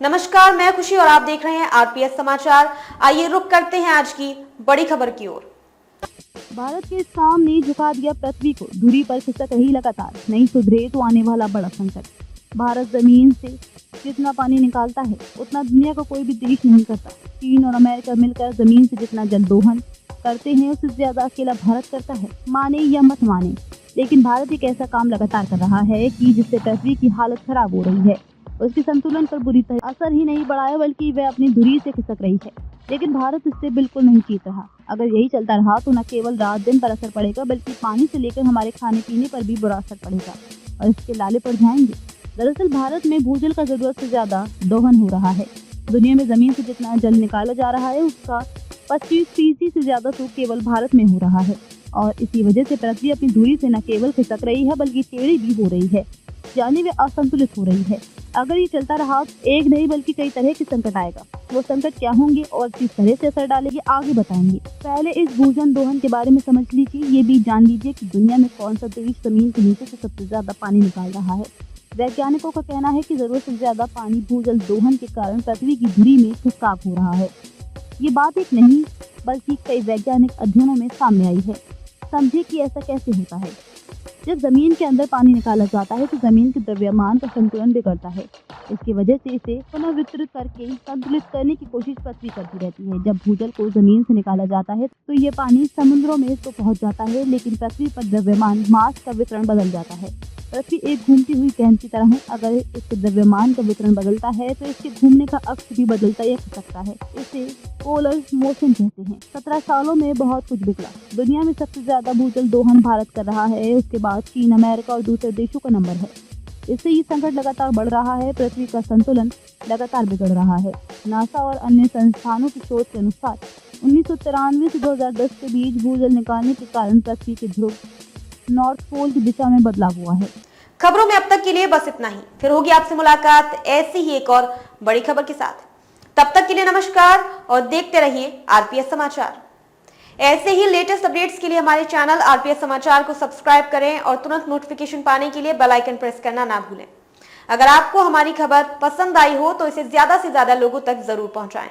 नमस्कार, मैं खुशी और आप देख रहे हैं आरपीएस समाचार। आइए रुक करते हैं आज की बड़ी खबर की ओर। भारत के सामने झुका दिया पृथ्वी को, धुरी पर खिसक रही लगातार, नहीं सुधरे तो आने वाला बड़ा संकट। भारत जमीन से जितना पानी निकालता है उतना दुनिया का कोई भी देश नहीं करता। चीन और अमेरिका मिलकर जमीन से जितना जल दोहन करते हैं उससे ज्यादा अकेला भारत करता है, माने या मत माने। लेकिन भारत एक ऐसा काम लगातार कर रहा है कि जिससे पृथ्वी की हालत खराब हो रही है। उसके संतुलन पर बुरी तरह असर ही नहीं पड़ा है, बल्कि वह अपनी धुरी से खिसक रही है। लेकिन भारत इससे बिल्कुल नहीं जीत रहा। अगर यही चलता रहा तो न केवल रात दिन पर असर पड़ेगा, बल्कि पानी से लेकर हमारे खाने पीने पर भी बुरा असर पड़ेगा और इसके लाले पड़ जाएंगे। दरअसल भारत में भूजल का जरूरत से ज्यादा दोहन हो रहा है। दुनिया में जमीन से जितना जल निकाला जा रहा है उसका 25% से ज्यादा तो केवल भारत में हो रहा है। और इसी वजह से पृथ्वी अपनी धुरी से न केवल खिसक रही है बल्कि टेढ़ी भी हो रही है, यानी वे असंतुलित हो रही है। अगर ये चलता रहा तो एक नहीं बल्कि कई तरह के संकट आएगा। वो संकट क्या होंगे और किस तरह से असर डालेंगे आगे बताएंगे। पहले इस भूजल दोहन के बारे में समझ लीजिए। ये भी जान लीजिए कि दुनिया में कौन सा देश जमीन के नीचे से सबसे ज्यादा पानी निकाल रहा है। वैज्ञानिकों का कहना है कि जरूरत से ज्यादा पानी भूजल दोहन के कारण पृथ्वी की धुरी में खिसकाव हो रहा है। ये बात एक नहीं बल्कि कई वैज्ञानिक अध्ययनों में सामने आई है। समझिए कि ऐसा कैसे होता है। जब जमीन के अंदर पानी निकाला जाता है तो जमीन के द्रव्यमान का संतुलन बिगड़ता है। इसकी वजह से इसे पुनर्वितरित करके संतुलित करने की कोशिश पृथ्वी करती रहती है। जब भूजल को जमीन से निकाला जाता है तो ये पानी समुद्रों में तो पहुंच जाता है, लेकिन पृथ्वी पर द्रव्यमान मास का वितरण बदल जाता है। पृथ्वी एक घूमती हुई गेंद की तरह है। अगर इसके द्रव्यमान का वितरण बदलता है तो इसके घूमने का अक्ष भी बदलता या खिसकता है। इसे पोलर मोशन कहते हैं। 17 सालों में बहुत कुछ बिगड़ा। दुनिया में सबसे ज्यादा भूजल दोहन भारत कर रहा है, उसके बाद चीन, अमेरिका और दूसरे देशों का नंबर है। इससे ये संकट लगातार बढ़ रहा है। पृथ्वी का संतुलन लगातार बिगड़ रहा है। नासा और अन्य संस्थानों की शोध के अनुसार 1993 से 2010 के बीच भूजल निकालने के कारण पृथ्वी के ध्रुव नॉर्थ पोल की दिशा में बदलाव हुआ है। खबरों में अब तक के लिए बस इतना ही। फिर होगी आपसे मुलाकात ऐसी ही एक और बड़ी खबर के साथ। तब तक के लिए नमस्कार और देखते रहिए आरपीएस समाचार। ऐसे ही लेटेस्ट अपडेट्स के लिए हमारे चैनल आरपीएस समाचार को सब्सक्राइब करें और तुरंत नोटिफिकेशन पाने के लिए बेल आइकन प्रेस करना ना भूलें। अगर आपको हमारी खबर पसंद आई हो तो इसे ज्यादा से ज्यादा लोगों तक जरूर पहुंचाएं।